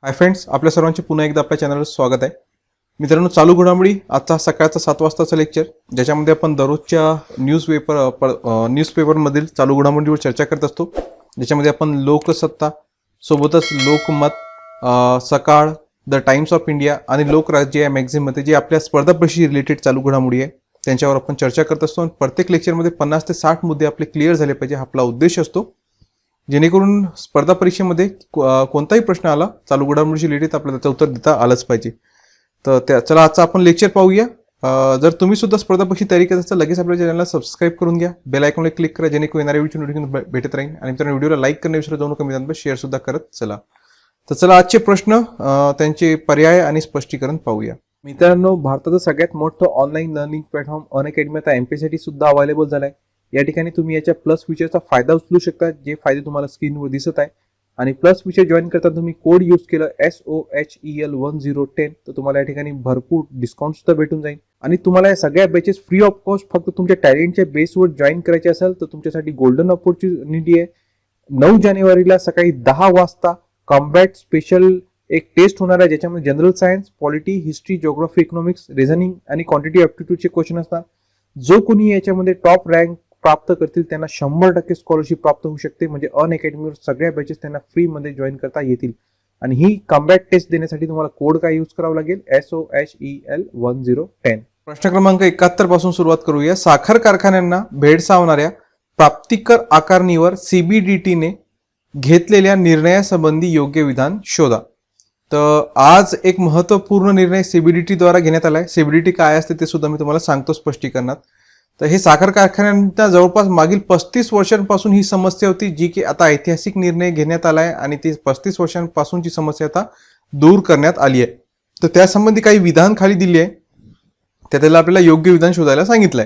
Hi friends, आपल्या सर्वांचे पुन्हा एकदा आपल्या चॅनलवर स्वागत आहे. मित्रांनो, चालू घडामोडी आजचा सकाळचा 7 वाजताचा लेक्चर, ज्याच्यामध्ये आपण दररोजच्या न्यूजपेपरमधील चालू घडामोडीवर चर्चा करत असतो. ज्याच्यामध्ये आपण लोकसत्ता सोबतच लोकमत, सकाळ, द टाइम्स ऑफ इंडिया आणि लोकराज्य या मॅगझिनमध्ये जे आपल्या स्पर्धा परीक्षेशी रिलेटेड चालू घडामोडी आहे त्यांच्यावर आपण चर्चा करत असतो. आणि प्रत्येक लेक्चरमध्ये 50 ते 60 मुद्दे आपले क्लिअर झाले पाहिजे, हा आपला उद्देश असतो. जेणेकरून स्पर्धा परीक्षेमध्ये कोणताही प्रश्न आला चालू घडामोडीशी रिलेटेड आपल्याला त्याचं उत्तर देता आलंच पाहिजे. तर चला आजचा आपण लेक्चर पाहूया. जर तुम्ही सुद्धा स्पर्धा परीक्षेची तयारी करत असाल, लगेच आपल्या चॅनलला सबस्क्राईब करून घ्या, बेल आयकॉनला क्लिक करा, जेणेकरून येणाऱ्या व्हिडिओची नोटिफिकेशन भेटत राहील. आणि मित्रांनो, व्हिडिओला लाईक करणे विसरू जाऊ नका, मित्रांनो शेअर सुद्धा करत चला. तर चला आजचे प्रश्न, त्यांचे पर्याय आणि स्पष्टीकरण पाहूया. मित्रांनो, भारताचं सगळ्यात मोठं ऑनलाईन लर्निंग प्लॅटफॉर्म अनअकॅडमी आता एमपीएससी सुद्धा अवेलेबल झालाय. या ठिकाणी तुम्ही याच्या प्लस फीचरचा फायदा उचलू शकता, जे फायदे तुम्हाला स्क्रीनवर दिसत आहे. आणि प्लस फीचर जॉईन करताना तुम्ही कोड यूज केलं SOHEL1010, तर तुम्हाला या ठिकाणी भरपूर डिस्काउंट सुद्धा भेटून जाईल. आणि तुम्हाला या सगळ्या बॅचेस फ्री ऑफ कॉस्ट फक्त तुमच्या टॅलेंटच्या बेसवर जॉईन करायचे असेल तर तुमच्यासाठी गोल्डन ऑपॉर्च्युनिटी आहे. 9 जानेवारीला सकाळी 10 वाजता कॉम्बॅट स्पेशल एक टेस्ट होणार आहे, ज्याच्यामध्ये general science, polity, history, geography, economics, reasoning आणि क्वांटिटी ॲप्टिट्यूडचे क्वेश्चन असतात. जो कोणी याच्यामध्ये टॉप रँक प्राप्त करतील त्यांना 100% स्कॉलरशिप प्राप्त होऊ शकते. म्हणजे अनअकॅडमीवर सगळ्या बॅचेस त्यांना फ्री मध्ये जॉईन करता येतील. आणि ही कॉम्बॅट टेस्ट देण्यासाठी तुम्हाला कोड काय यूज करावा लागेल, SOHEL1010. प्रश्न क्रमांक 71 पासून सुरुवात करूया. साखर कारखान्यांना भेडसावणाऱ्या प्राप्तिकर आकारणीवर CBDTने घेतलेल्या निर्णयासंबंधी योग्य विधान शोधा. तर आज एक महत्वपूर्ण निर्णय CBDT द्वारा घेण्यात आलाय. CBDT काय असते ते सुद्धा मी तुम्हाला सांगतो स्पष्टीकरणात. तर हे साखर कारखान्यांच्या जवळपास मागील 35 वर्षांपासून ही समस्या होती, जी की आता ऐतिहासिक निर्णय घेण्यात आलाय आणि ती 35 वर्षांपासूनची समस्या आता दूर करण्यात आली आहे. तर त्यासंबंधी काही विधान खाली दिली आहे, त्याला आपल्याला योग्य विधान शोधायला सांगितलंय.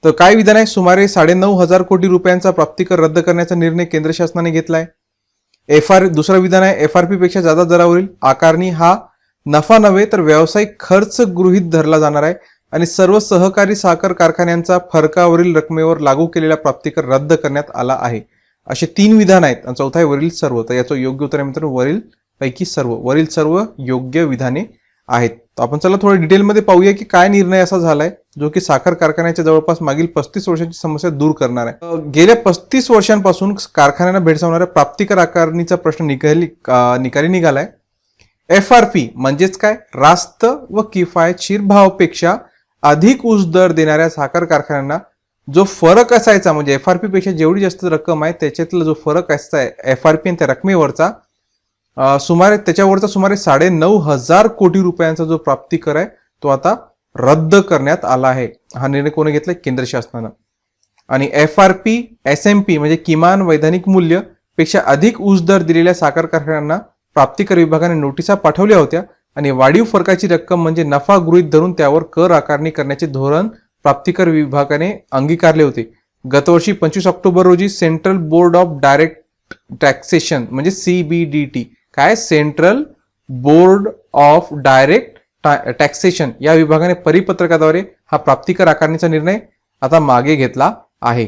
तर काय विधान आहे? सुमारे 9,500 कोटी रुपयांचा प्राप्तिकर रद्द करण्याचा निर्णय केंद्र शासनाने घेतलाय. दुसरं विधान आहे, FRP पेक्षा जादा दरावरील आकारणी हा नफा नव्हे तर व्यावसायिक खर्च गृहीत धरला जाणार आहे आणि सर्व सहकारी साखर कारखान्यांचा फरकावरील रकमेवर लागू केलेला प्राप्तिकर रद्द करण्यात आला आहे. असे 3 विधान आहेत. आणि चौथा आहे वरील सर्व. तर याचं योग्य उत्तर आहे मित्रांनो वरील पैकी सर्व. वरील सर्व योग्य विधाने आहेत. तर आपण चला थोडं डिटेलमध्ये पाहूया की काय निर्णय असा झालाय जो की साखर कारखान्याच्या जवळपास मागील 35 वर्षांची समस्या दूर करणार आहे. गेल्या 35 वर्षांपासून कारखान्यांना भेडसावणाऱ्या प्राप्तिकर आकारणीचा प्रश्न निकाली निघालाय. FRP म्हणजेच काय? रास्त व किफायतशीर भावापेक्षा अधिक ऊस दर देणाऱ्या साखर कारखान्यांना जो फरक असायचा, म्हणजे FRP पेक्षा जेवढी जास्त रक्कम आहे त्याच्यातला जो फरक असायचा FRP आणि त्या रकमेवरचा त्याच्यावरचा सुमारे 9,500 कोटी रुपयांचा जो प्राप्तिकर आहे तो आता रद्द करण्यात आला आहे. हा निर्णय कोणी घेतलाय? केंद्र शासनानं. आणि FRP SMP म्हणजे किमान वैधानिक मूल्य पेक्षा अधिक ऊस दर दिलेल्या साखर कारखान्यांना प्राप्तिकर विभागाने नोटिसा पाठवल्या होत्या आणि वाढीव फरकाची रक्कम म्हणजे नफा गृहीत धरून त्यावर कर आकारणी करण्याचे धोरण प्राप्तिकर विभागाने अंगीकारले होते. गतवर्षी 25 ऑक्टोबर रोजी central board of direct taxation म्हणजे CBDT काय? Central board of direct taxation या विभागाने परिपत्रकाद्वारे हा प्राप्तिकर आकारणीचा निर्णय आता मागे घेतला आहे.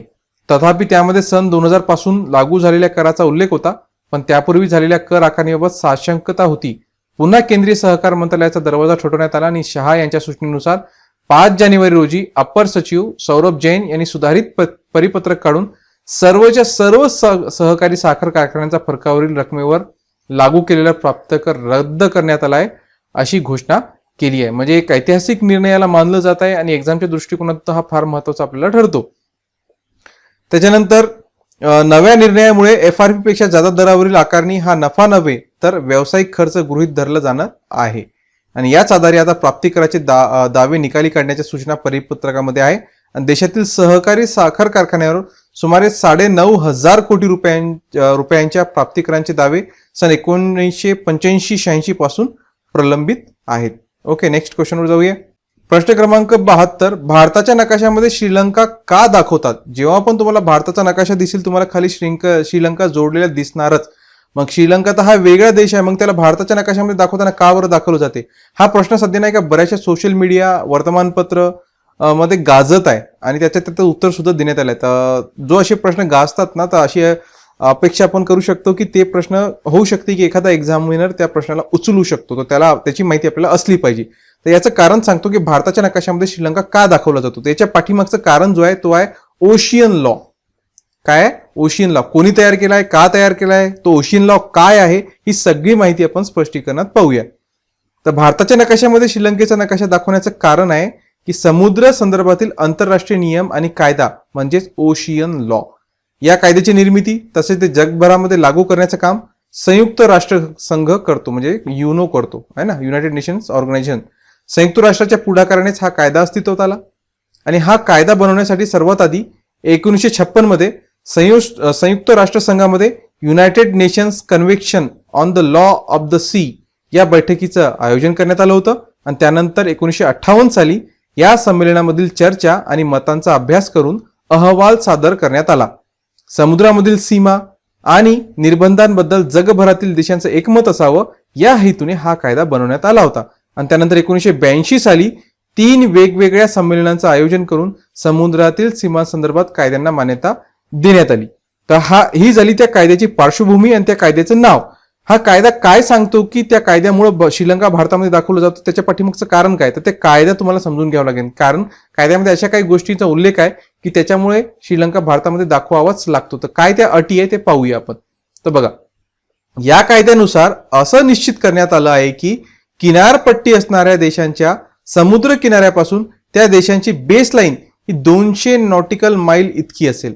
तथापि त्यामध्ये सन 2000 पासून लागू झालेल्या कराचा उल्लेख होता, पण त्यापूर्वी झालेल्या कर आकारणीबाबत साशंकता होती. पुन्हा केंद्रीय सहकार मंत्रालयाचा दरवाजा ठोठवण्यात आला आणि शहा यांच्या सूचनेनुसार 5 जानेवारी रोजी अपर सचिव सौरभ जैन यांनी सुधारित परिपत्रक काढून सर्वच्या सर्व सहकारी साखर कारखान्यांचा फरकावरील रकमेवर लागू केलेला प्राप्तिकर रद्द करण्यात आला आहे अशी घोषणा केली आहे. म्हणजे एक ऐतिहासिक निर्णयाला मानलं जात आहे आणि एक्झामच्या दृष्टिकोनातून हा फार महत्वाचा आपल्याला ठरतो. त्याच्यानंतर नव्या निर्णयामुळे FRP पेक्षा जादा दरावरील आकारणी हा नफा नव्हे तर व्यावसायिक खर्च गृहीत धरला जाणार आहे. आणि याच आधारे आता प्राप्तिकराचे दावे निकाली काढण्याच्या सूचना परिपत्रकामध्ये आहे. आणि देशातील सहकारी साखर कारखान्यावर सुमारे 9,500 कोटी रुपयांच्या प्राप्तिकरांचे दावे सन 1985-86 पासून प्रलंबित आहेत. ओके, नेक्स्ट क्वेश्चनवर जाऊया. प्रश्न क्रमांक 72. भारताच्या नकाशामध्ये श्रीलंका का दाखवतात? जेव्हा पण तुम्हाला भारताचा नकाशा दिसेल तुम्हाला खाली श्रीलंका जोडलेला दिसणारच. मग श्रीलंका तर हा वेगळा देश आहे, मग त्याला भारताच्या नकाशामध्ये दाखवताना का बरं दाखवलं जाते? हा प्रश्न सध्या नाही का बऱ्याचशा सोशल मीडिया, वर्तमानपत्र मध्ये गाजत आहे आणि त्याचं उत्तर सुद्धा देण्यात आलंय. तर जो असे प्रश्न गाजतात ना, तर अशी अपेक्षा आपण करू शकतो की ते प्रश्न होऊ शकते की एखादा एक्झामिनर त्या प्रश्नाला उचलू शकतो, तर त्याला त्याची माहिती आपल्याला असली पाहिजे. तर याचं कारण सांगतो की भारताच्या नकाशामध्ये श्रीलंका का दाखवला जातो. त्याच्या पाठीमागचं कारण जो आहे तो आहे ओशियन लॉ. काय ओशियन लॉ कोणी तयार केलाय, का तयार केलाय, तो ओशियन लॉ काय आहे, ही सगळी माहिती आपण स्पष्टीकरणात पाहूया. तर भारताच्या नकाशामध्ये श्रीलंकेचा नकाशा दाखवण्याचं कारण आहे की समुद्र संदर्भातील आंतरराष्ट्रीय नियम आणि कायदा म्हणजेच ओशियन लॉ, या कायद्याची निर्मिती तसेच ते जगभरामध्ये लागू करण्याचं काम संयुक्त राष्ट्र संघ करतो, म्हणजे युनो करतो आहे ना, युनायटेड नेशन्स ऑर्गनायझेशन. संयुक्त राष्ट्राच्या पुढाकारानेच हा कायदा अस्तित्वात आला. आणि हा कायदा बनवण्यासाठी सर्वात आधी 1956 मध्ये संयुक्त राष्ट्र संघामध्ये United Nations convention on the law of the sea या बैठकीचं आयोजन करण्यात आलं होतं. आणि त्यानंतर 1958 साली या संमेलनामधील चर्चा आणि मतांचा अभ्यास करून अहवाल सादर करण्यात आला. समुद्रामधील सीमा आणि निर्बंधांबद्दल जगभरातील देशांचं एकमत असावं या हेतूने हा कायदा बनवण्यात आला होता. आणि त्यानंतर 1982 साली 3 वेगवेगळ्या संमेलनांचं आयोजन करून समुद्रातील सीमा संदर्भात कायद्यांना मान्यता देण्यात आली. तर ही झाली त्या कायद्याची पार्श्वभूमी आणि त्या कायद्याचं नाव. हा कायदा काय सांगतो की त्या कायद्यामुळे श्रीलंका भारतामध्ये दाखवला जातो, त्याच्या पाठीमागचं कारण काय, तर ते कायदा तुम्हाला समजून घ्यावं लागेल. कारण कायद्यामध्ये अशा काही गोष्टींचा उल्लेख आहे की त्याच्यामुळे श्रीलंका भारतामध्ये दाखवावाच लागतो. तर काय त्या अटी आहे ते पाहूया आपण. तर बघा, या कायद्यानुसार असं निश्चित करण्यात आलं आहे की किनारपट्टी असणाऱ्या देशांच्या समुद्र किनाऱ्यापासून त्या देशांची बेसलाईन ही 200 नॉटिकल माईल इतकी असेल.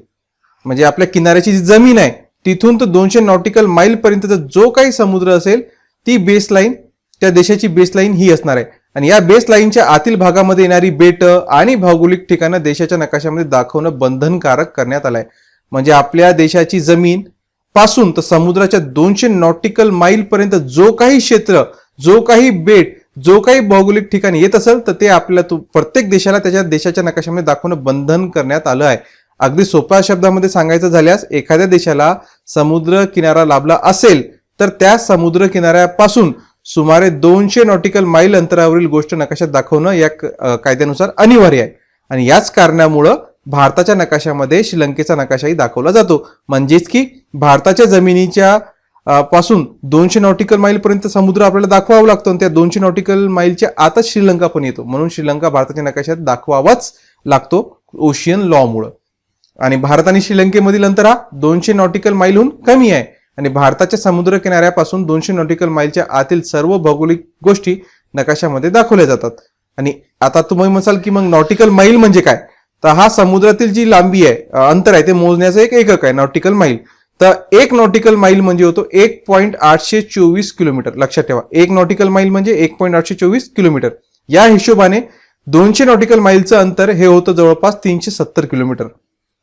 म्हणजे आपल्या किनाऱ्याची जी जमीन आहे तिथून तर 200 नॉटिकल माईल पर्यंतचा जो काही समुद्र असेल ती बेसलाईन, त्या देशाची बेसलाईन ही असणार आहे. आणि या बेसलाईनच्या आतील भागामध्ये येणारी बेट आणि भौगोलिक ठिकाणं देशाच्या नकाशामध्ये दाखवणं बंधनकारक करण्यात आलंय. म्हणजे आपल्या देशाची जमीन पासून तर समुद्राच्या 200 नॉटिकल माईल पर्यंत जो काही क्षेत्र, जो काही बेट, जो काही भौगोलिक ठिकाण येत असेल तर ते आपल्या प्रत्येक देशाला त्याच्या देशाच्या नकाशामध्ये दाखवणं बंधन करण्यात आलं आहे. अगदी सोप्या शब्दामध्ये सांगायचं झाल्यास एखाद्या देशाला समुद्र किनारा लाभला असेल तर त्या समुद्र किनाऱ्यापासून सुमारे 200 नॉटिकल माईल अंतरावरील गोष्ट नकाशात दाखवणं या कायद्यानुसार अनिवार्य आहे. आणि याच कारणामुळं भारताच्या नकाशामध्ये श्रीलंकेचा नकाशाही दाखवला जातो. म्हणजेच की भारताच्या जमिनीच्या पासून 200 नॉटिकल माईल पर्यंत समुद्र आपल्याला दाखवावा लागतो आणि त्या 200 नॉटिकल माईलच्या आतच श्रीलंका पण येतो. म्हणून श्रीलंका भारताच्या नकाशात दाखवावाच लागतो ओशियन लॉ मुळे. आणि भारत आणि श्रीलंकेमधील अंतर हा 200 नॉटिकल माईलहून कमी आहे. आणि भारताच्या समुद्र किनाऱ्यापासून 200 नॉटिकल माईलच्या आतील सर्व भौगोलिक गोष्टी नकाशामध्ये दाखवल्या जातात. आणि आता तुम्ही म्हणाल की मग नॉटिकल माईल म्हणजे काय, तर हा समुद्रातील जी लांबी आहे, अंतर आहे, ते मोजण्याचं एक एकक आहे नॉटिकल माईल. तर 1 नॉटिकल माईल म्हणजे होतो 1.824 किलोमीटर. लक्षात ठेवा, 1 नॉटिकल माईल म्हणजे 1.824 किलोमीटर. या हिशोबाने 200 नॉटिकल माईलचं अंतर हे होतं जवळपास 370 किलोमीटर.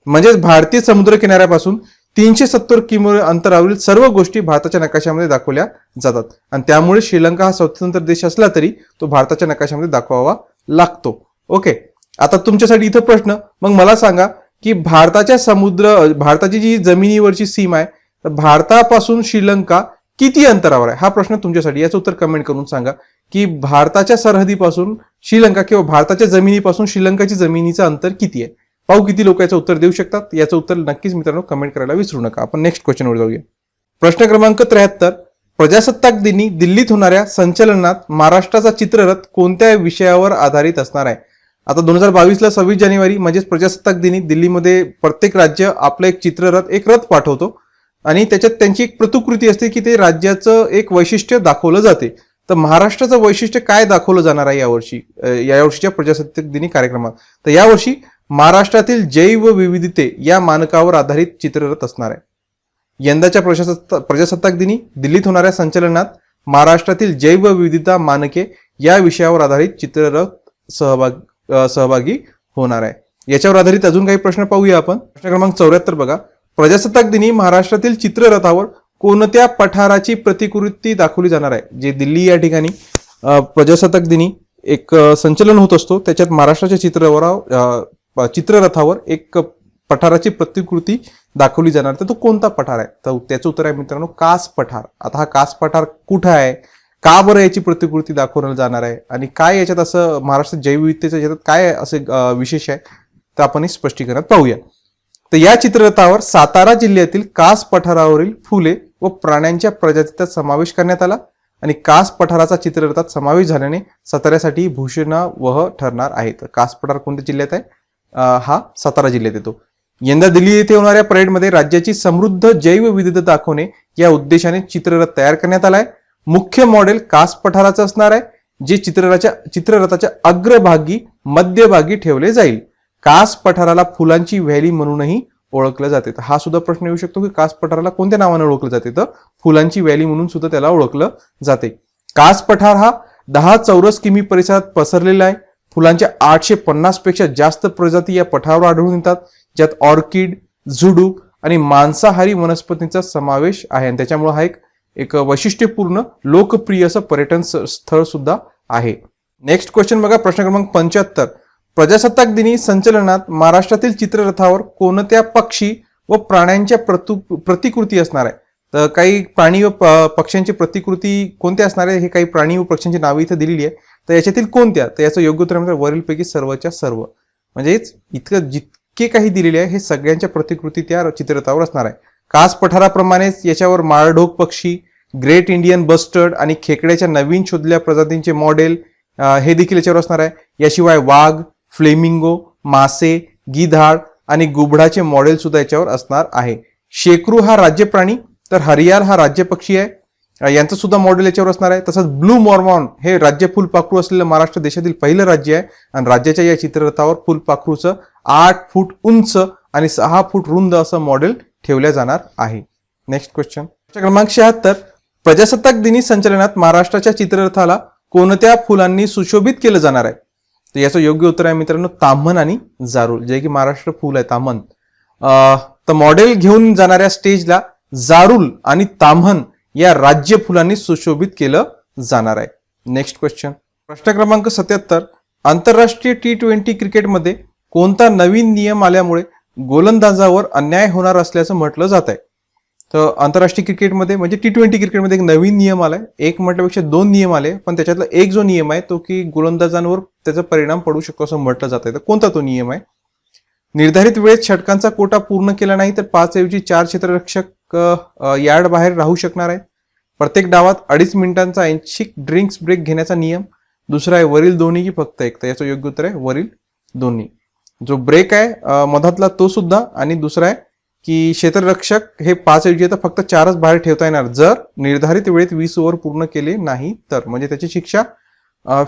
म्हणजेच भारतीय समुद्र किनाऱ्यापासून 370 किलोमीटर अंतरावरील सर्व गोष्टी भारताच्या नकाशामध्ये दाखवल्या जातात. आणि त्यामुळे श्रीलंका हा स्वतंत्र देश असला तरी तो भारताच्या नकाशामध्ये दाखवावा लागतो. ओके, आता तुमच्यासाठी इथं प्रश्न, मग मला सांगा की भारताची जी जमिनीवरची सीमा आहे तर भारतापासून श्रीलंका किती अंतरावर आहे, हा प्रश्न तुमच्यासाठी. याचं उत्तर कमेंट करून सांगा की भारताच्या सरहदीपासून श्रीलंका किंवा भारताच्या जमिनीपासून श्रीलंकाची जमिनीचं अंतर किती आहे. पाहू किती लोक याचं उत्तर देऊ शकतात. याचं उत्तर नक्कीच मित्रांनो कमेंट करायला विसरू नका. आपण नेक्स्ट क्वेश्चनवर जाऊया. प्रश्न क्रमांक 73, प्रजासत्ताक दिनी दिल्लीत होणाऱ्या संचलनात महाराष्ट्राचा चित्ररथ कोणत्या विषयावर आधारित असणार आहे. आता 2022ला 26 जानेवारी म्हणजेच प्रजासत्ताक दिनी दिल्लीमध्ये प्रत्येक राज्य आपलं एक चित्ररथ, एक रथ पाठवतो आणि त्याच्यात त्यांची एक प्रतिकृती असते की ते राज्याचं एक वैशिष्ट्य दाखवलं जाते. तर महाराष्ट्राचं वैशिष्ट्य काय दाखवलं जाणार आहे यावर्षीच्या प्रजासत्ताक दिनी कार्यक्रमात. तर यावर्षी महाराष्ट्रातील जैवविविधते या मानकावर आधारित चित्ररथ असणार आहे. यंदाच्या प्रजासत्ताक दिनी दिल्लीत होणाऱ्या संचलनात महाराष्ट्रातील जैवविविधता मानके या विषयावर आधारित चित्ररथ सहभागी होणार आहे. याच्यावर आधारित अजून काही प्रश्न पाहूया आपण. प्रश्न क्रमांक 74 बघा, प्रजासत्ताक दिनी महाराष्ट्रातील चित्ररथावर कोणत्या पठाराची प्रतिकृती दाखवली जाणार आहे. जे दिल्ली या ठिकाणी प्रजासत्ताक दिनी एक संचलन होत असतो त्याच्यात महाराष्ट्राच्या चित्ररथावर एक पठाराची प्रतिकृती दाखवली जाणार. तर तो कोणता पठार आहे, तर त्याचं उत्तर आहे मित्रांनो कास पठार. आता हा कास पठार कुठं आहे, का बरं याची प्रतिकृती दाखवण्यात जाणार आहे आणि काय याच्यात असं महाराष्ट्र जैवविविधतेच्या याच्यात काय असे विशेष आहे, तर आपण हे स्पष्टीकरणात पाहूया. तर या चित्ररथावर सातारा जिल्ह्यातील कास पठारावरील फुले व प्राण्यांच्या प्रजातीचा समावेश करण्यात आला आणि कास पठाराचा चित्ररथात समावेश झाल्याने साताऱ्यासाठी भूषणावह ठरणार आहे. तर कास पठार कोणत्या जिल्ह्यात आहे? हा सातारा जिल्ह्यात येतो. यंदा दिल्ली येथे होणाऱ्या परेडमध्ये राज्याची समृद्ध जैवविविधता दाखवणे या उद्देशाने चित्ररथ तयार करण्यात आलाय. मुख्य मॉडेल कास पठाराचं असणार आहे, जे चित्ररथाच्या अग्रभागी मध्यभागी ठेवले जाईल. कास पठाराला फुलांची व्हॅली म्हणूनही ओळखलं जाते. तर हा सुद्धा प्रश्न येऊ शकतो की कास पठाराला कोणत्या नावाने ओळखलं जाते? तर फुलांची व्हॅली म्हणून सुद्धा त्याला ओळखलं जाते. कास पठार हा 10 चौरस किमी परिसरात पसरलेला आहे. फुलांच्या 850 पेक्षा जास्त प्रजाती या पठारावर आढळून येतात, ज्यात ऑर्किड, झुडूप आणि मांसाहारी वनस्पतींचा समावेश आहे. आणि त्याच्यामुळे हा एक वैशिष्ट्यपूर्ण लोकप्रिय असं पर्यटन स्थळ सुद्धा आहे. नेक्स्ट क्वेश्चन बघा, प्रश्न क्रमांक 75. प्रजासत्ताक दिनी संचलनात महाराष्ट्रातील चित्ररथावर कोणत्या पक्षी व प्राण्यांच्या प्रतिकृती असणार आहे? तर काही प्राणी व पक्ष्यांची प्रतिकृती कोणत्या असणार आहे? हे काही प्राणी व पक्ष्यांची नावे इथे दिलेली आहे. तर याच्यातील कोणत्या? तर याचं योग्य उत्तर म्हणजे वरीलपैकी सर्वच्या सर्व. म्हणजेच इतकं जितके काही दिलेले आहे हे सगळ्यांच्या प्रतिकृती त्या चित्ररथावर असणार आहे. कास पठाराप्रमाणेच याच्यावर माळढोक पक्षी, ग्रेट इंडियन बस्टर्ड आणि खेकड्याच्या नवीन शोधलेल्या प्रजातींचे मॉडेल हे देखील याच्यावर असणार आहे. याशिवाय वाघ, फ्लेमिंगो, मासे, गिधाड आणि गुबडाचे मॉडेल सुद्धा याच्यावर असणार आहे. शेकरू हा राज्य प्राणी, तर हरियाल हा राज्य पक्षी आहे, यांचं सुद्धा मॉडेल याच्यावर असणार आहे. तसंच ब्लू मॉर्मॉन हे राज्य फुलपाखरू असलेलं महाराष्ट्र देशातील पहिलं राज्य आहे आणि राज्याच्या या चित्ररथावर फुलपाखरूचं 8 फूट उंच आणि 6 फूट रुंद असं मॉडेल ठेवल्या जाणार आहे. नेक्स्ट क्वेश्चन, क्रमांक 76. प्रजासत्ताक दिनी संचलनात महाराष्ट्राच्या चित्ररथाला कोणत्या फुलांनी सुशोभित केलं जाणार आहे? तर याचं योग्य उत्तर आहे मित्रांनो ताम्हण आणि जारूल, जे की महाराष्ट्र फुल आहे ताम्हण. तर मॉडेल घेऊन जाणाऱ्या स्टेजला जारूल आणि ताम्हण या राज्य फुलांनी सुशोभित केलं जाणार आहे. नेक्स्ट क्वेश्चन, प्रश्न क्रमांक 77. आंतरराष्ट्रीय T20 क्रिकेटमध्ये कोणता नवीन नियम आल्यामुळे गोलंदाजावर अन्याय होणार असल्याचं म्हटलं जात आहे? तर आंतरराष्ट्रीय क्रिकेटमध्ये म्हणजे T20 क्रिकेटमध्ये एक नवीन नियम आलाय. एक म्हटल्यापेक्षा 2 नियम आले, पण त्याच्यातला एक जो नियम आहे तो की गोलंदाजांवर त्याचा परिणाम पडू शकतो असं म्हटलं जात आहे. तर कोणता तो नियम आहे? निर्धारित वेळेत षटकांचा कोटा पूर्ण केला नाही तर 5 ऐवजी 4 क्षेत्ररक्षक यार्ड बाहेर राहू शकणार आहेत. प्रत्येक डावात 2.5 मिनिटांचा ऐच्छिक ड्रिंक्स ब्रेक घेण्याचा नियम. दुसरा आहे वरील दोन्ही की फक्त एक? तर याचं योग्य उत्तर आहे वरील दोन्ही. जो ब्रेक आहे मधातला तो सुद्धा, आणि दुसरा आहे की क्षेत्ररक्षक हे 5 ऐवजी आता फक्त 4च बाहेर ठेवता येणार जर निर्धारित वेळेत 20 ओव्हर पूर्ण केले नाही तर. म्हणजे त्याची शिक्षा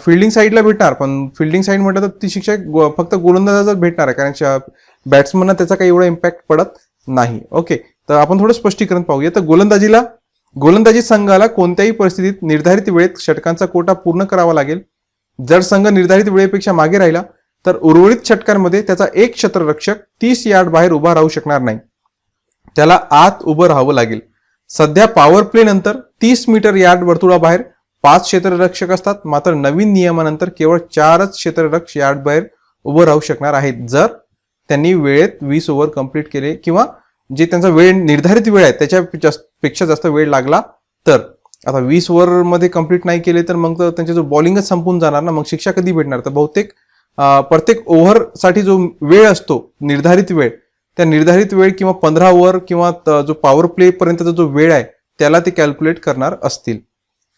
फिल्डिंग साईडला भेटणार, पण फिल्डिंग साईड म्हटलं तर ती शिक्षा फक्त गोलंदाजाच भेटणार आहे, कारण बॅट्समनना त्याचा काही एवढा इम्पॅक्ट पडत नाही. ओके, तर आपण थोडं स्पष्टीकरण पाहूया. तर गोलंदाजी संघाला कोणत्याही परिस्थितीत निर्धारित वेळेत षटकांचा कोटा पूर्ण करावा लागेल. जर संघ निर्धारित वेळेपेक्षा मागे राहिला तर उर्वरित षटकांमध्ये त्याचा एक क्षेत्ररक्षक 30 यार्ड बाहेर उभा राहू शकणार नाही, त्याला आत उभं राहावं लागेल. सध्या पॉवर प्ले नंतर 30 मीटर यार्ड वर्तुळाबाहेर 5 क्षेत्ररक्षक असतात, मात्र नवीन नियमानंतर केवळ 4च क्षेत्ररक्षक यार्ड बाहेर उभं राहू शकणार आहेत जर त्यांनी वेळेत 20 ओव्हर कंप्लीट केले किंवा जे त्यांचा वेळ निर्धारित वेळ आहे त्याच्यापेक्षा जास्त वेळ लागला तर. आता 20 ओव्हर मध्ये कंप्लीट नाही केले तर मग त्यांचा जो बॉलिंगच संपून जाणार ना, मग शिक्षा कधी भेटणार? तर बहुतेक प्रत्येक ओव्हरसाठी जो वेळ असतो निर्धारित वेळ, त्या निर्धारित वेळ किंवा 15 ओव्हर किंवा जो पॉवर प्ले पर्यंतचा जो वेळ आहे त्याला ते कॅल्क्युलेट करणार असतील.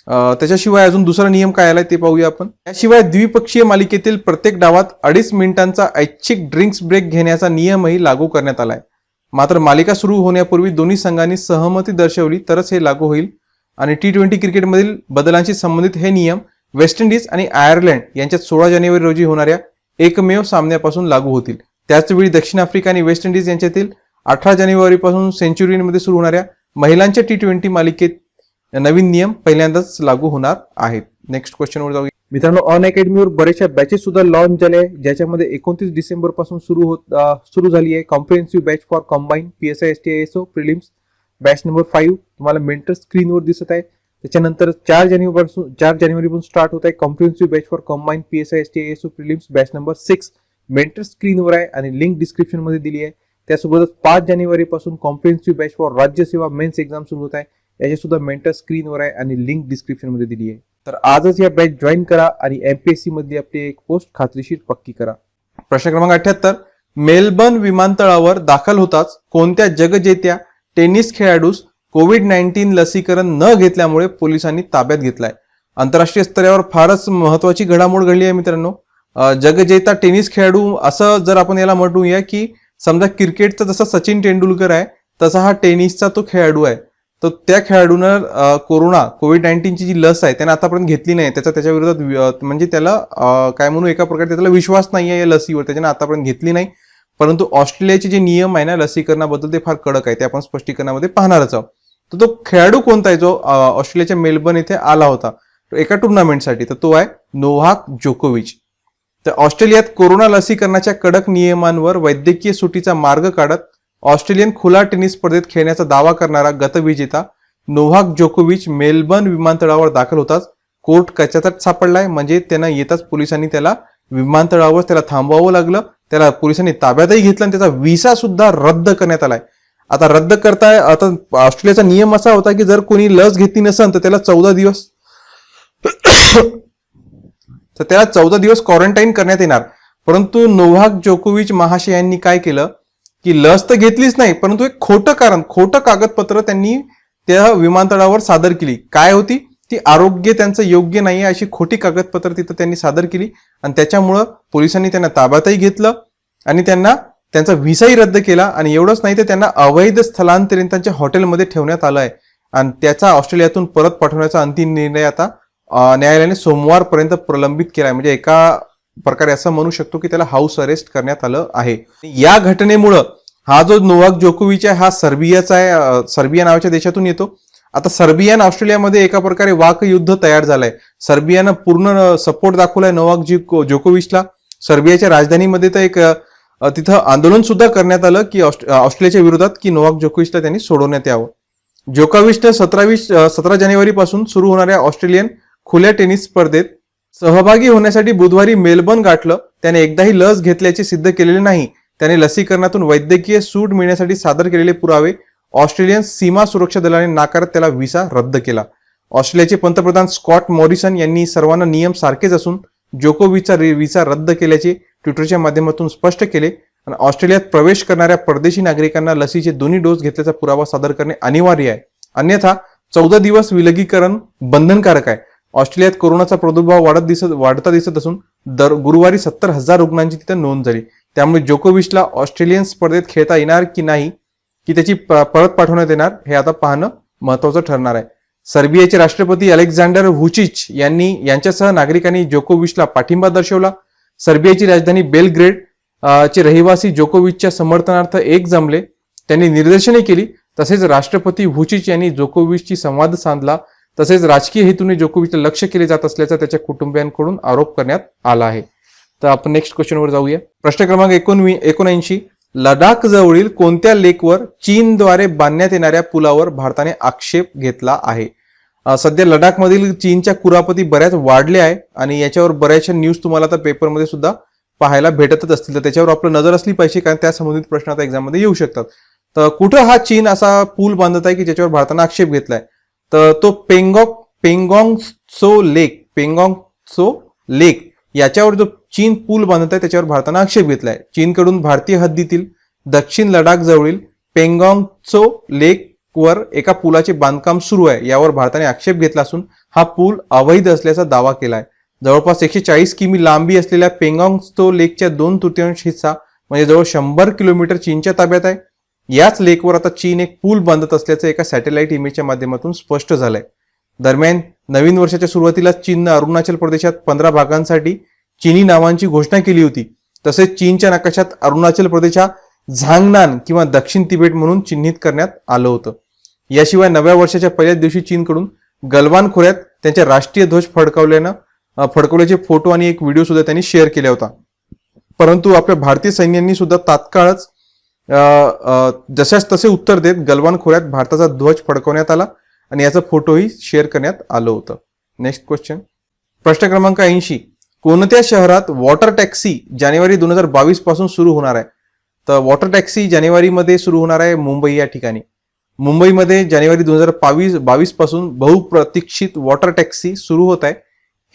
त्याच्याशिवाय अजून दुसरा नियम काय आलाय ते पाहूया आपण. याशिवाय द्विपक्षीय मालिकेतील प्रत्येक डावात 2.5 मिनिटांचा ऐच्छिक ड्रिंक्स ब्रेक घेण्याचा नियमही लागू करण्यात आलाय. मात्र मालिका सुरू होण्यापूर्वी दोन्ही संघांनी सहमती दर्शवली तरच हे लागू होईल. आणि T20 क्रिकेटमधील बदलांशी संबंधित हे नियम वेस्ट इंडिज आणि आयर्लंड यांच्यात 16 जानेवारी रोजी होणाऱ्या एकमेव सामन्यापासून लागू होतील. त्याचवेळी दक्षिण आफ्रिका आणि वेस्ट इंडिज यांच्यातील 18 जानेवारीपासून सेंचुरीमध्ये सुरू होणाऱ्या महिलांच्या T20 मालिकेत नवीन नियम पहिल्यांदाच लागू होणार आहेत. नेक्स्ट क्वेश्चनवर जाऊया मित्रांनो. ऑन अकॅडमीवर बरेचशा बॅचेस सुद्धा लॉन्च झाले आहे, ज्याच्यामध्ये 29 डिसेंबर पासून सुरू झाली आहे comprehensive batch for combine PSI STI ASO prelims batch number 5 तुम्हाला मेंटर स्क्रीनवर दिसत आहे. त्याच्यानंतर 4 जानेवारीपासून स्टार्ट होत आहे comprehensive batch for combine PSI STI ASO prelims batch number 6 mentor स्क्रीनवर आहे आणि लिंक डिस्क्रिप्शन मध्ये दिली आहे. त्यासोबतच 5 जानेवारीपासून comprehensive batch for Rajyaseva mains exam सुरू होत आहे, याची सुद्धा मेंटर स्क्रीनवर आहे आणि लिंक डिस्क्रिप्शन मध्ये दिली आहे. तर आजच या बॅच जॉईन करा आणि MPSC मध्ये आपली एक पोस्ट खात्रीशीर पक्की करा. प्रश्न क्रमांक 78. मेलबर्न विमानतळावर दाखल होताच कोणत्या जगजेत्या टेनिस खेळाडूस कोविड-19 लसीकरण न घेतल्यामुळे पोलिसांनी ताब्यात घेतलाय? आंतरराष्ट्रीय स्तरावर फारच महत्वाची घडामोड घडली आहे मित्रांनो. जगजेता टेनिस खेळाडू असं जर आपण याला म्हणूया की समजा क्रिकेटचा जसा सचिन तेंडुलकर आहे तसा हा टेनिसचा तो खेळाडू आहे. तर त्या खेळाडूनं कोविड-19 ची जी लस आहे त्याने आतापर्यंत घेतली नाही. त्याच्या विरोधात म्हणजे त्याला काय म्हणू एका प्रकारे त्याला विश्वास नाही आहे या लसीवर, त्याच्यानं आतापर्यंत घेतली नाही. परंतु ऑस्ट्रेलियाचे जे नियम आहे ना लसीकरणाबद्दल ते फार कडक आहे, ते आपण स्पष्टीकरणामध्ये पाहणारच आहोत. तर तो खेळाडू कोणता आहे जो ऑस्ट्रेलियाच्या मेलबर्न इथे आला होता एका टुर्नामेंटसाठी, तर तो आहे नोव्हाक जोकोविच. तर ऑस्ट्रेलियात कोरोना लसीकरणाच्या कडक नियमांवर वैद्यकीय सुटीचा मार्ग काढत ऑस्ट्रेलियन खुला टेनिस स्पर्धेत खेळण्याचा दावा करणारा गतविजेता नोव्हाक जोकोविच मेलबर्न विमानतळावर दाखल होताच कोर्ट कचाट्यात सापडलाय. म्हणजे त्यांना येताच पोलिसांनी त्याला विमानतळावर त्याला थांबवावं लागलं, त्याला पोलिसांनी ताब्यातही घेतलं आणि त्याचा व्हिसा सुद्धा रद्द करण्यात आलाय. आता रद्द करताय, आता ऑस्ट्रेलियाचा नियम असा होता की जर कोणी लस घेतली नसेल तर त्याला 14 दिवस क्वारंटाईन करण्यात येणार. परंतु नोव्हाक जोकोविच महाशयांनी काय केलं की लस तर घेतलीच नाही, परंतु एक खोटं कागदपत्र त्यांनी त्या विमानतळावर सादर केली. काय होती ती? आरोग्य त्यांचं योग्य नाही अशी खोटी कागदपत्र तिथं त्यांनी सादर केली आणि त्याच्यामुळं पोलिसांनी त्यांना ताब्यातही घेतलं आणि त्यांना त्यांचा व्हिसाही रद्द केला. आणि एवढंच नाही तर त्यांना अवैध स्थलांतरित त्यांच्या हॉटेलमध्ये ठेवण्यात आलं आहे आणि त्याचा ऑस्ट्रेलियातून परत पाठवण्याचा अंतिम निर्णय आता न्यायालयाने सोमवारपर्यंत प्रलंबित केलाय. म्हणजे एका प्रकारे असं म्हणू शकतो की त्याला हाऊस अरेस्ट करण्यात आलं आहे. या घटनेमुळं हा जो नोव्हाक जोकोविच आहे हा सर्बियाचा आहे, सर्बिया नावाच्या देशातून येतो. आता सर्बिया आणि ऑस्ट्रेलियामध्ये एका प्रकारे वाकयुद्ध तयार झालंय. सर्बियानं पूर्ण सपोर्ट दाखवलाय नोव्हाक जोकोविचला. सर्बियाच्या राजधानीमध्ये तर एक तिथं आंदोलन सुद्धा करण्यात आलं की ऑस्ट्रेलियाच्या विरोधात की नोव्हाक जोकोविचला त्यांनी सोडवण्यात यावं. जोकोविचनं 17 जानेवारी पासून सुरू होणाऱ्या ऑस्ट्रेलियन खुल्या टेनिस स्पर्धेत सहभागी होण्यासाठी बुधवारी मेलबर्न गाठलं. त्याने एकदाही लस घेतल्याचे सिद्ध केलेले नाही. त्याने लसीकरणातून वैद्यकीय सूट मिळण्यासाठी सादर केलेले पुरावे ऑस्ट्रेलियन सीमा सुरक्षा दलाने नाकारत त्याला व्हिसा रद्द केला. ऑस्ट्रेलियाचे पंतप्रधान स्कॉट मॉरिसन यांनी सर्वांना नियम सारखेच असून जोकोविचचा व्हिसा रद्द केल्याचे ट्विटरच्या माध्यमातून स्पष्ट केले आणि ऑस्ट्रेलियात प्रवेश करणाऱ्या परदेशी नागरिकांना लसीचे दोन्ही डोस घेतल्याचा पुरावा सादर करणे अनिवार्य आहे, अन्यथा 14 दिवस विलगीकरण बंधनकारक आहे. ऑस्ट्रेलियात कोरोनाचा प्रादुर्भाव वाढता दिसत असून गुरुवारी 70,000 रुग्णांची तिथे नोंद झाली. त्यामुळे जोकोविचला ऑस्ट्रेलियन स्पर्धेत खेळता येणार की नाही, की त्याची परत पाठवण्यात येणार हे आता पाहणं महत्वाचं ठरणार आहे. सर्बियाचे राष्ट्रपती अलेक्झांडर व्हुचिच यांच्यासह नागरिकांनी जोकोविचला पाठिंबा दर्शवला. सर्बियाची राजधानी बेलग्रेड चे रहिवासी जोकोविचच्या समर्थनार्थ एक जमले. त्यांनी निदर्शने केली. तसेच राष्ट्रपती व्हुचिच यांनी जोकोविचशी संवाद साधला. तसेच राजकीय हेतूने जोकोविचला लक्ष्य केले जात असल्याचा त्याच्या कुटुंबियांकडून आरोप करण्यात आला आहे. तर आपण नेक्स्ट क्वेश्चनवर जाऊया. प्रश्न क्रमांक 79. लडाख जवळील कोणत्या लेकवर चीनद्वारे बांधण्यात येणाऱ्या पुलावर भारताने आक्षेप घेतला आहे? सध्या लडाखमधील चीनच्या कुरापती बऱ्याच वाढल्या आहे आणि याच्यावर बऱ्याचशा न्यूज तुम्हाला आता पेपरमध्ये सुद्धा पाहायला भेटतच असतील. तर त्याच्यावर आपलं नजर असली पाहिजे, कारण त्या संबंधित प्रश्न आता एक्झाम मध्ये येऊ शकतात. तर कुठं हा चीन असा पूल बांधत आहे की ज्याच्यावर भारताने आक्षेप घेतलाय? तर तो पेंगॉंग त्सो लेक याच्यावर जो चीन पूल बांधत आहे त्याच्यावर भारताने आक्षेप घेतलाय. चीनकडून भारतीय हद्दीतील दक्षिण लडाख जवळील पेंगॉंग त्सो लेक वर एका पुलाचे बांधकाम सुरू आहे. यावर भारताने आक्षेप घेतला असून हा पूल अवैध असल्याचा दावा केलाय. जवळपास 140 किमी लांबी असलेल्या पेंगॉंग त्सो लेकच्या 2/3 हिस्सा म्हणजे जवळ 100 किलोमीटर चीनच्या ताब्यात आहे. याच लेकवर आता चीन एक पूल बांधत असल्याचं एका सॅटेलाइट इमेजच्या माध्यमातून स्पष्ट झालंय. दरम्यान नवीन वर्षाच्या सुरुवातीला चीननं अरुणाचल प्रदेशात 15 भागांसाठी चीनी नावांची घोषणा केली होती. तसेच चीनच्या नकाशात अरुणाचल प्रदेश हा झांगनान किंवा दक्षिण तिबेट म्हणून चिन्हित करण्यात आलं होतं. याशिवाय नव्या वर्षाच्या पहिल्याच दिवशी चीनकडून गलवान खोऱ्यात त्यांच्या राष्ट्रीय ध्वज फडकवल्याचे फोटो आणि एक व्हिडिओ सुद्धा त्यांनी शेअर केला होता. परंतु आपल्या भारतीय सैन्यांनी सुद्धा तात्काळच जशाच तसे उत्तर देत गलवान खोऱ्यात भारताचा ध्वज फडकवण्यात आला आणि याचा फोटोही शेअर करण्यात आलं होतं. Next question. प्रश्न क्रमांक 80. कोणत्या शहरात वॉटर टॅक्सी जानेवारी 2022 पासून सुरू होणार आहे? तर वॉटर टॅक्सी जानेवारीमध्ये सुरू होणार आहे मुंबई या ठिकाणी. मुंबईमध्ये जानेवारी 2022 पासून बहुप्रतीक्षित वॉटर टॅक्सी सुरू होत आहे.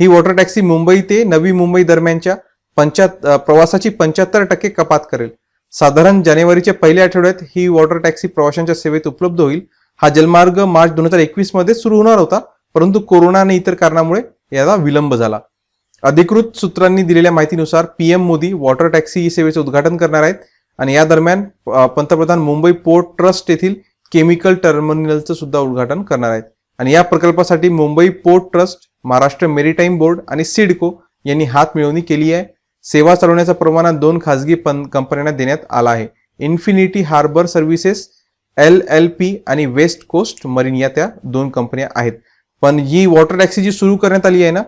ही वॉटर टॅक्सी मुंबई ते नवी मुंबई दरम्यानच्या प्रवासाची 75% कपात करेल. साधारण जानेवारीच्या पहिल्या आठवड्यात ही वॉटर टॅक्सी प्रवाशांच्या सेवेत उपलब्ध होईल. हा जलमार्ग मार्च 2021 मध्ये सुरू होणार होता, परंतु कोरोना आणि इतर कारणामुळे याला विलंब झाला. अधिकृत सूत्रांनी दिलेल्या माहितीनुसार PM Modi water taxi E सेवेचे उद्घाटन करणार आहेत आणि या दरम्यान पंतप्रधान मुंबई पोर्ट ट्रस्ट येथील केमिकल टर्मिनलचं सुद्धा उद्घाटन करणार आहेत. आणि या प्रकल्पासाठी Mumbai port trust, Maharashtra maritime board आणि सिडको यांनी हात मिळवणी केली आहे. सेवा चालवण्याचा परवाना 2 खासगी कंपन्यांना देण्यात आला आहे. इन्फिनिटी हार्बर सर्व्हिसेस LLP आणि वेस्ट कोस्ट मरीन या त्या 2 कंपन्या आहेत. पण ही वॉटर टॅक्सी जी सुरू करण्यात आली आहे ना,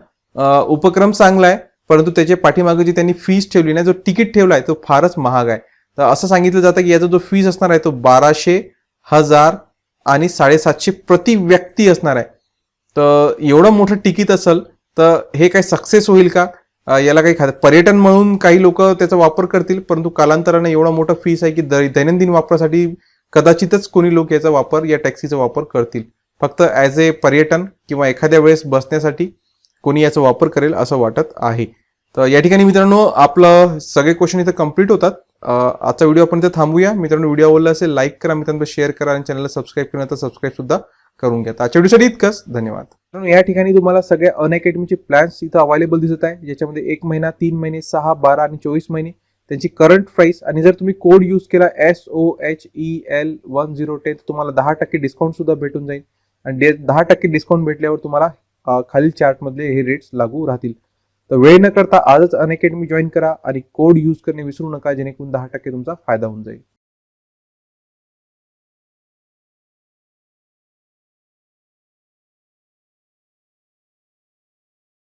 उपक्रम चांगला आहे, परंतु त्याच्या पाठीमागे जी त्यांनी फीस ठेवली ना, जो तिकीट ठेवला आहे तो फारच महाग आहे. तर असं सांगितलं जातं की याचा जो फीस असणार आहे तो 1200, 1000 आणि 750 प्रति व्यक्ती असणार आहे. तर एवढं मोठं तिकीट असेल तर हे काही सक्सेस होईल का? याला काही पर्यटन म्हणून काही लोक त्याचा वापर करतील, परंतु कालांतराने एवढा मोठा फीस आहे की दैनंदिन वापरासाठी कदाचितच कोणी लोक याचा वापर, या टॅक्सीचा वापर करतील. फक्त ॲज ए पर्यटन किंवा एखाद्या वेळेस बसण्यासाठी कोणी याचा वापर करेल असं वाटत आहे. तर या ठिकाणी मित्रांनो आपलं सगळे क्वेश्चन इथं कंप्लीट होतात. आजचा व्हिडिओ आपण इथं थांबूया. मित्रांनो व्हिडिओ आवडला असेल लाईक करा, मित्रांनो शेअर करा आणि चॅनलला सबस्क्राईब केलं तर सबस्क्राईब सुद्धा करून घ्या. आजच्या व्हिडिओसाठी इतकंच. धन्यवाद. मित्रांनो या ठिकाणी तुम्हाला सगळ्या अनअकॅडमीचे प्लॅन्स इथं अवेलेबल दिसत आहे, ज्याच्यामध्ये 1 महिना, 3 महिने, 6, 12 आणि 24 महिने त्यांची करंट प्राइस. आणि जर तुम्ही कोड यूज केला SOHEL1010 तुम्हाला 10% डिस्काउंट सुद्धा भेटून जाईल. आणि 10% डिस्काउंट भेटल्यावर तुम्हाला खालील चार्टमधले हे रेट्स लागू राहतील. तर वेळ न करता आजच अनअकॅडमी जॉईन करा आणि कोड यूज करणे विसरू नका, जेणेकरून 10% तुमचा फायदा होऊन जाईल.